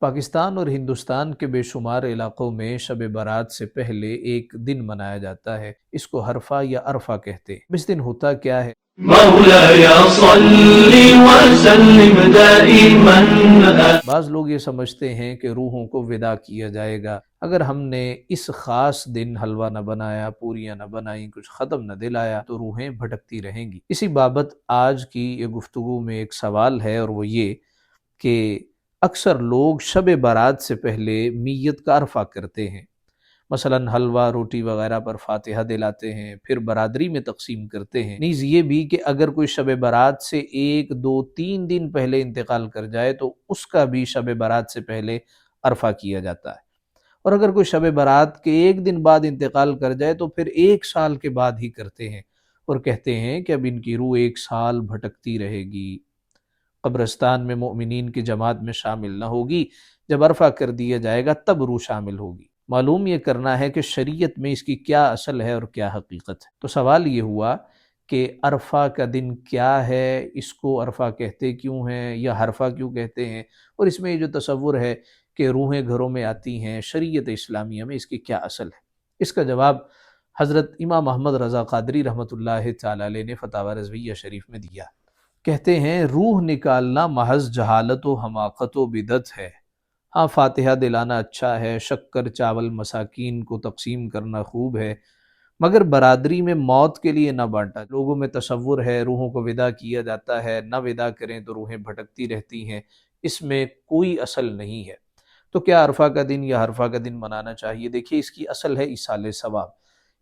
پاکستان اور ہندوستان کے بے شمار علاقوں میں شب برات سے پہلے ایک دن منایا جاتا ہے۔ اس کو حرفہ یا عرفہ کہتے ہیں۔ اس دن ہوتا کیا ہے؟ مولاي صل وسلم دائما بعض لوگ یہ سمجھتے ہیں کہ روحوں کو وداع کیا جائے گا اگر ہم نے اس خاص دن حلوہ نہ بنایا، پوریاں نہ بنائیں، کچھ ختم نہ دلایا تو روحیں بھٹکتی رہیں گی۔ اسی بابت آج کی یہ گفتگو میں ایک سوال ہے، اور وہ یہ کہ اکثر لوگ شب برات سے پہلے میت کا عرفہ کرتے ہیں، مثلا حلوہ روٹی وغیرہ پر فاتحہ دلاتے ہیں، پھر برادری میں تقسیم کرتے ہیں۔ نیز یہ بھی کہ اگر کوئی شب برات سے 1 2 3 دن پہلے انتقال کر جائے تو اس کا بھی شب برات سے پہلے عرفہ کیا جاتا ہے، اور اگر کوئی شب برات کے 1 دن بعد انتقال کر جائے تو پھر 1 سال کے بعد ہی کرتے ہیں، اور کہتے ہیں کہ اب ان کی روح 1 سال بھٹکتی رہے گی، قبرستان میں مومنین کی جماعت میں شامل نہ ہوگی، جب عرفہ کر دیا جائے گا تب روح شامل ہوگی۔ معلوم یہ کرنا ہے کہ شریعت میں اس کی کیا اصل ہے اور کیا حقیقت ہے۔ تو سوال یہ ہوا کہ عرفہ کا دن کیا ہے، اس کو عرفہ کہتے کیوں ہیں یا حرفہ کیوں کہتے ہیں، اور اس میں یہ جو تصور ہے کہ روحیں گھروں میں آتی ہیں، شریعت اسلامیہ میں اس کی کیا اصل ہے۔ اس کا جواب حضرت امام احمد رضا قادری رحمۃ اللہ تعالی علیہ نے فتاوی رضویہ شریف میں دیا۔ کہتے ہیں روح نکالنا محض جہالت و حماقت و بدعت ہے۔ ہاں، فاتحہ دلانا اچھا ہے، شکر چاول مساکین کو تقسیم کرنا خوب ہے، مگر برادری میں موت کے لیے نہ بانٹا۔ لوگوں میں تصور ہے روحوں کو وداع کیا جاتا ہے، نہ وداع کریں تو روحیں بھٹکتی رہتی ہیں، اس میں کوئی اصل نہیں ہے۔ تو کیا عرفہ کا دن یا حرفہ کا دن منانا چاہیے؟ دیکھیے، اس کی اصل ہے ایصال ثواب۔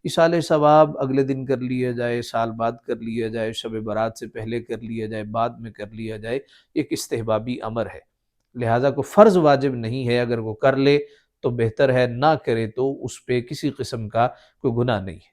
ایصال ثواب اگلے دن کر لیا جائے، سال بعد کر لیا جائے، شب برات سے پہلے کر لیا جائے، بعد میں کر لیا جائے، ایک استحبابی امر ہے، لہٰذا کوئی فرض واجب نہیں ہے۔ اگر وہ کر لے تو بہتر ہے، نہ کرے تو اس پہ کسی قسم کا کوئی گناہ نہیں ہے۔